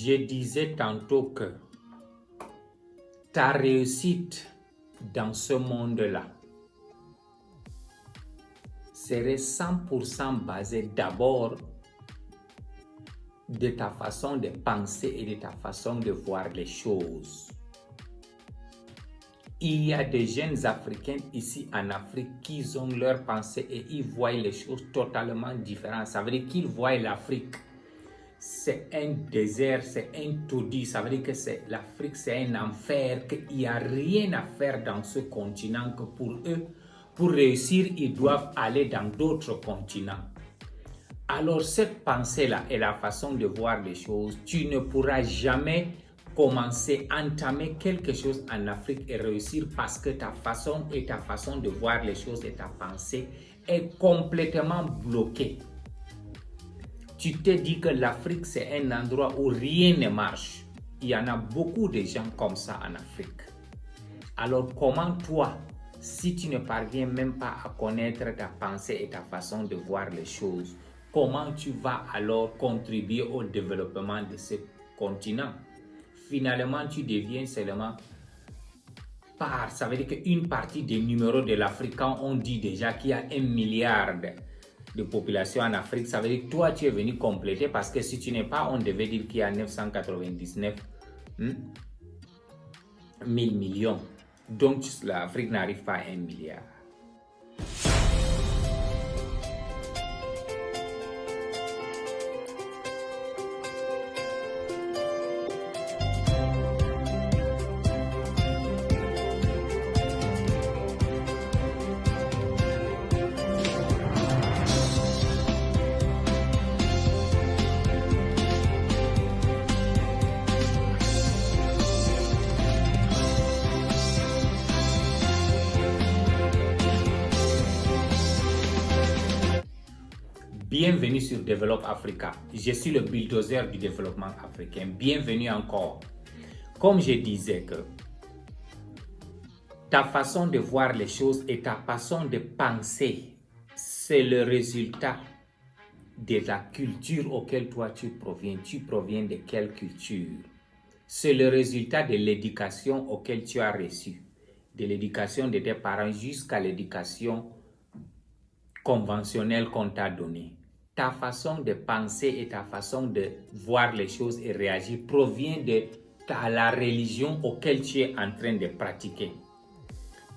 Je disais tantôt que ta réussite dans ce monde-là serait 100% basée d'abord de ta façon de penser et de ta façon de voir les choses. Il y a des jeunes Africains ici en Afrique qui ont leur pensée et ils voient les choses totalement différentes. Ça veut dire qu'ils voient l'Afrique, c'est un désert, c'est un taudis. Ça veut dire que l'Afrique, c'est un enfer, qu'il n'y a rien à faire dans ce continent, que pour eux, pour réussir, ils doivent aller dans d'autres continents. Alors cette pensée-là et la façon de voir les choses, tu ne pourras jamais commencer, entamer quelque chose en Afrique et réussir parce que ta façon de voir les choses et ta pensée est complètement bloquée. Tu te dis que l'Afrique c'est un endroit où rien ne marche. Il y en a beaucoup de gens comme ça en Afrique. Alors comment toi, si tu ne parviens même pas à connaître ta pensée et ta façon de voir les choses, comment tu vas alors contribuer au développement de ce continent? Finalement, tu deviens seulement part. Ça veut dire qu'une partie des numéros de l'Afrique, quand on dit déjà qu'il y a 1 milliard de population en Afrique, ça veut dire que toi, tu es venu compléter parce que si tu n'es pas, on devait dire qu'il y a 999 000 millions. Donc, l'Afrique n'arrive pas à 1 milliard. Bienvenue sur Develop Africa. Je suis le bulldozer du développement africain. Bienvenue encore. Comme je disais que ta façon de voir les choses et ta façon de penser, c'est le résultat de la culture auquel toi tu proviens. Tu proviens de quelle culture? C'est le résultat de l'éducation auquel tu as reçu. De l'éducation de tes parents jusqu'à l'éducation conventionnelle qu'on t'a donnée. Ta façon de penser et ta façon de voir les choses et réagir provient de la religion auquel tu es en train de pratiquer.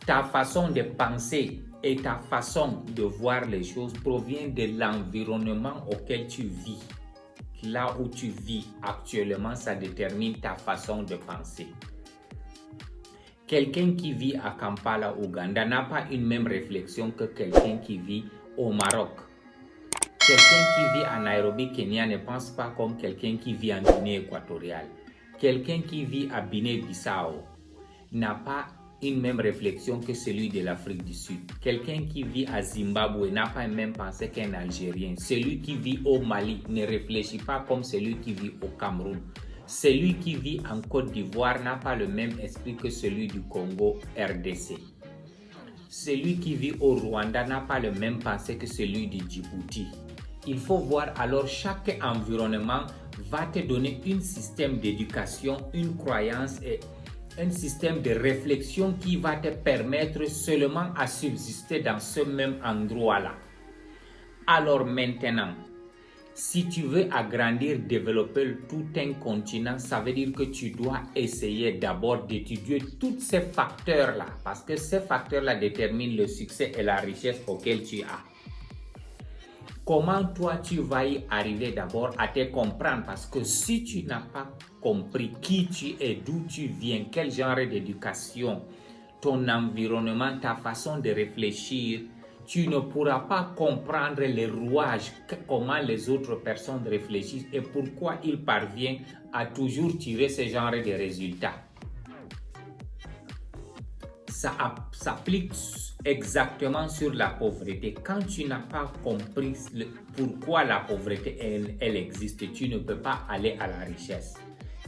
Ta façon de penser et ta façon de voir les choses provient de l'environnement auquel tu vis. Là où tu vis actuellement, ça détermine ta façon de penser. Quelqu'un qui vit à Kampala, Ouganda, n'a pas une même réflexion que quelqu'un qui vit au Maroc. Quelqu'un qui vit à Nairobi, Kenya, ne pense pas comme quelqu'un qui vit en Guinée équatoriale. Quelqu'un qui vit à Guinée-Bissau n'a pas une même réflexion que celui de l'Afrique du Sud. Quelqu'un qui vit à Zimbabwe n'a pas une même pensée qu'un Algérien. Celui qui vit au Mali ne réfléchit pas comme celui qui vit au Cameroun. Celui qui vit en Côte d'Ivoire n'a pas le même esprit que celui du Congo RDC. Celui qui vit au Rwanda n'a pas le même pensée que celui du Djibouti. Il faut voir alors chaque environnement va te donner un système d'éducation, une croyance et un système de réflexion qui va te permettre seulement à subsister dans ce même endroit-là. Alors maintenant, si tu veux agrandir, développer tout un continent, ça veut dire que tu dois essayer d'abord d'étudier tous ces facteurs-là, parce que ces facteurs-là déterminent le succès et la richesse auquel tu as. Comment toi tu vas y arriver d'abord à te comprendre? Parce que si tu n'as pas compris qui tu es, d'où tu viens, quel genre d'éducation, ton environnement, ta façon de réfléchir, tu ne pourras pas comprendre les rouages, comment les autres personnes réfléchissent et pourquoi ils parviennent à toujours tirer ce genre de résultats. Ça s'applique exactement sur la pauvreté. Quand tu n'as pas compris pourquoi la pauvreté elle existe, tu ne peux pas aller à la richesse.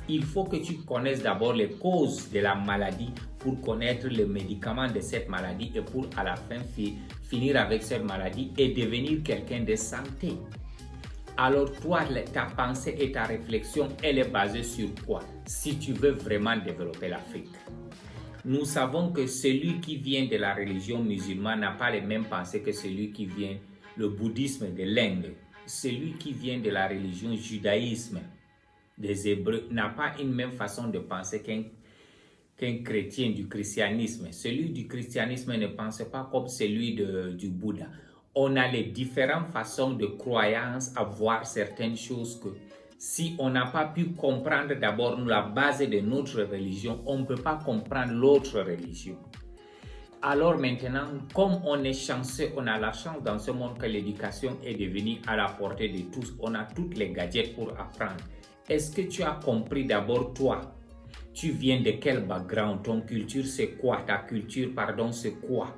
Il faut que tu connaisses d'abord les causes de la maladie pour connaître le médicament de cette maladie et pour à la fin finir avec cette maladie et devenir quelqu'un de santé. Alors toi, ta pensée et ta réflexion, elle est basée sur quoi? Si tu veux vraiment développer l'Afrique. Nous savons que celui qui vient de la religion musulmane n'a pas les mêmes pensées que celui qui vient le bouddhisme de l'Inde. Celui qui vient de la religion judaïsme des Hébreux n'a pas une même façon de penser qu'un chrétien du christianisme. Celui du christianisme ne pense pas comme celui du Bouddha. On a les différentes façons de croyance à voir certaines choses que si on n'a pas pu comprendre d'abord la base de notre religion, on ne peut pas comprendre l'autre religion. Alors maintenant, comme on est chanceux, on a la chance dans ce monde que l'éducation est devenue à la portée de tous. On a toutes les gadgets pour apprendre. Est-ce que tu as compris d'abord toi? Tu viens de quel background? Ton culture c'est quoi? Ta culture, pardon, c'est quoi?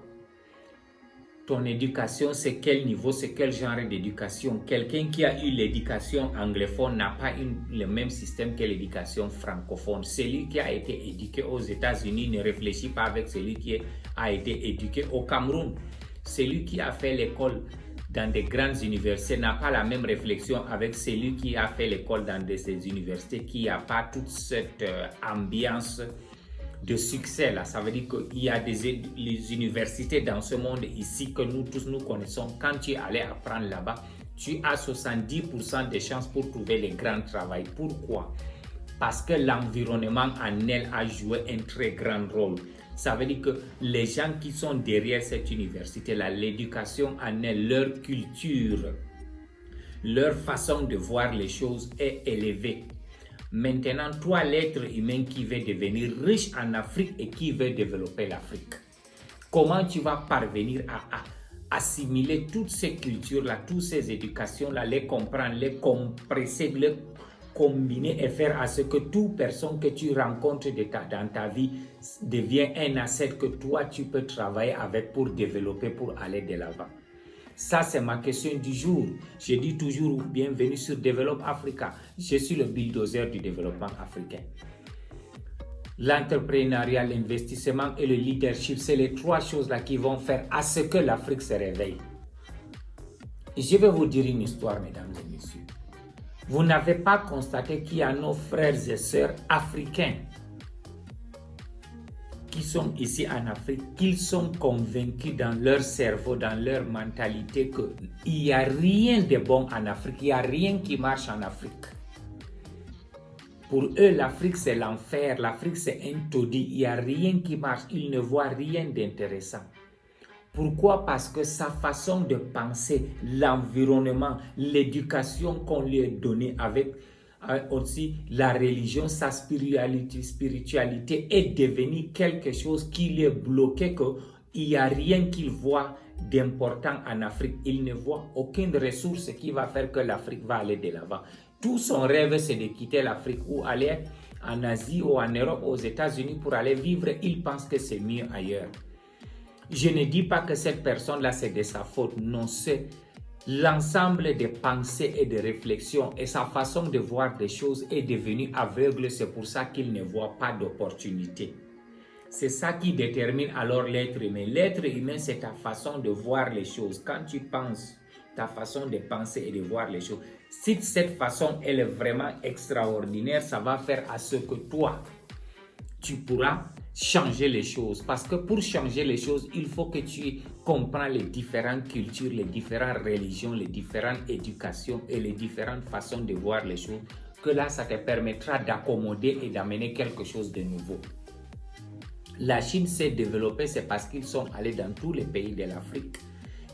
Ton éducation, c'est quel niveau, c'est quel genre d'éducation? Quelqu'un qui a eu l'éducation anglophone n'a pas le même système que l'éducation francophone. Celui qui a été éduqué aux États-Unis ne réfléchit pas avec celui qui a été éduqué au Cameroun. Celui qui a fait l'école dans des grandes universités n'a pas la même réflexion avec celui qui a fait l'école dans ces universités qui n'a pas toute cette ambiance de succès là. Ça veut dire qu'il y a les universités dans ce monde ici que nous tous nous connaissons. Quand tu es allé apprendre là-bas, tu as 70% de chances pour trouver les grands travails. Pourquoi? Parce que l'environnement en elle a joué un très grand rôle. Ça veut dire que les gens qui sont derrière cette université-là, l'éducation en elle, leur culture, leur façon de voir les choses est élevée. Maintenant, toi, l'être humain qui veut devenir riche en Afrique et qui veut développer l'Afrique, comment tu vas parvenir à assimiler toutes ces cultures-là, toutes ces éducations-là, les comprendre, les compresser, les combiner et faire à ce que toute personne que tu rencontres dans ta vie devienne un asset que toi, tu peux travailler avec pour développer, pour aller de l'avant. Ça, c'est ma question du jour. Je dis toujours bienvenue sur Develop Africa. Je suis le bulldozer du développement africain. L'entrepreneuriat, l'investissement et le leadership, c'est les trois choses-là qui vont faire à ce que l'Afrique se réveille. Je vais vous dire une histoire, mesdames et messieurs. Vous n'avez pas constaté qu'il y a nos frères et sœurs africains qui sont ici en Afrique, qu'ils sont convaincus dans leur cerveau, dans leur mentalité qu'il n'y a rien de bon en Afrique, il n'y a rien qui marche en Afrique. Pour eux, l'Afrique c'est l'enfer, l'Afrique c'est un taudis, il n'y a rien qui marche, ils ne voient rien d'intéressant. Pourquoi? Parce que sa façon de penser, l'environnement, l'éducation qu'on lui a donnée avec aussi la religion, sa spiritualité est devenue quelque chose qui lui est bloqué, qu'il n'y a rien qu'il voit d'important en Afrique. Il ne voit aucune ressource qui va faire que l'Afrique va aller de l'avant. Tout son rêve, c'est de quitter l'Afrique ou aller en Asie ou en Europe, aux États-Unis pour aller vivre. Il pense que c'est mieux ailleurs. Je ne dis pas que cette personne-là, c'est de sa faute. Non, c'est l'ensemble des pensées et de réflexions et sa façon de voir des choses est devenue aveugle. C'est pour ça qu'il ne voit pas d'opportunité. C'est ça qui détermine alors l'être humain. L'être humain, c'est ta façon de voir les choses. Quand tu penses, ta façon de penser et de voir les choses. Si cette façon, elle est vraiment extraordinaire, ça va faire à ce que toi, tu pourras changer les choses. Parce que pour changer les choses, il faut que tu comprennes les différentes cultures, les différentes religions, les différentes éducations et les différentes façons de voir les choses. Que là, ça te permettra d'accommoder et d'amener quelque chose de nouveau. La Chine s'est développée, c'est parce qu'ils sont allés dans tous les pays de l'Afrique.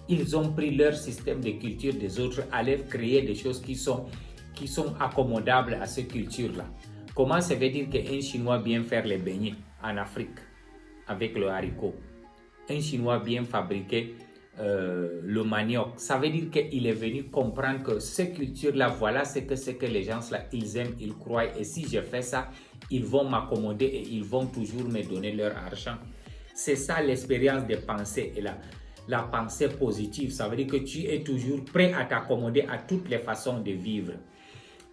Ils ont pris leur système de culture des autres, allaient créer des choses qui sont accommodables à ces cultures-là. Comment ça veut dire qu'un Chinois vient faire les beignets en Afrique avec le haricot? Un Chinois vient fabriquer le manioc. Ça veut dire qu'il est venu comprendre que ces cultures-là, voilà ce que les gens-là, ils aiment, ils croient. Et si je fais ça, ils vont m'accommoder et ils vont toujours me donner leur argent. C'est ça l'expérience de pensée et la pensée positive. Ça veut dire que tu es toujours prêt à t'accommoder à toutes les façons de vivre.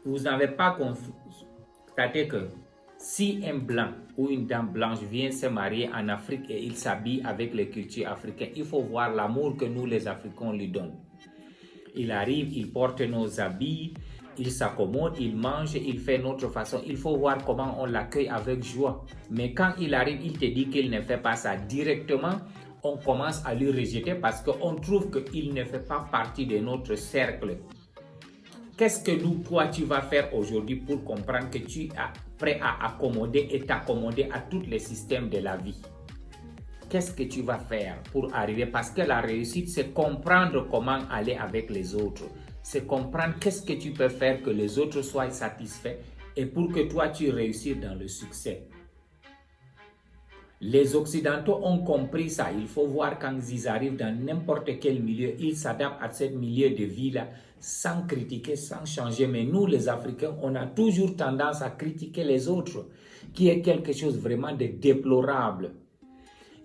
Vous n'avez pas constaté que si un blanc ou une dame blanche vient se marier en Afrique et il s'habille avec les cultures africaines, il faut voir l'amour que nous les Africains lui donnons. Il arrive, il porte nos habits, il s'accommode, il mange, il fait notre façon. Il faut voir comment on l'accueille avec joie. Mais quand il arrive, il te dit qu'il ne fait pas ça directement. On commence à lui rejeter parce qu'on trouve qu'il ne fait pas partie de notre cercle. Qu'est-ce que toi, tu vas faire aujourd'hui pour comprendre que tu es prêt à accommoder et t'accommoder à tous les systèmes de la vie? Qu'est-ce que tu vas faire pour arriver? Parce que la réussite, c'est comprendre comment aller avec les autres. C'est comprendre qu'est-ce que tu peux faire que les autres soient satisfaits et pour que toi, tu réussisses dans le succès. Les Occidentaux ont compris ça. Il faut voir quand ils arrivent dans n'importe quel milieu, ils s'adaptent à ce milieu de vie-là sans critiquer, sans changer. Mais nous, les Africains, on a toujours tendance à critiquer les autres, qui est quelque chose vraiment de déplorable.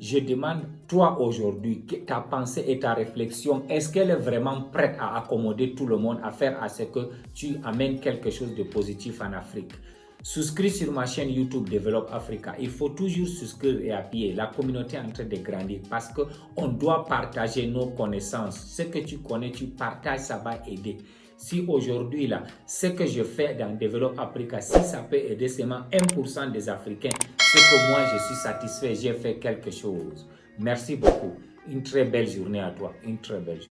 Je demande, toi aujourd'hui, ta pensée et ta réflexion, est-ce qu'elle est vraiment prête à accommoder tout le monde, à faire à ce que tu amènes quelque chose de positif en Afrique? Souscris sur ma chaîne YouTube Développe Africa. Il faut toujours souscrire et appuyer. La communauté est en train de grandir parce qu'on doit partager nos connaissances. Ce que tu connais, tu partages, ça va aider. Si aujourd'hui, là, ce que je fais dans Développe Africa, si ça peut aider seulement 1% des Africains, c'est que moi, je suis satisfait, j'ai fait quelque chose. Merci beaucoup. Une très belle journée à toi. Une très belle journée.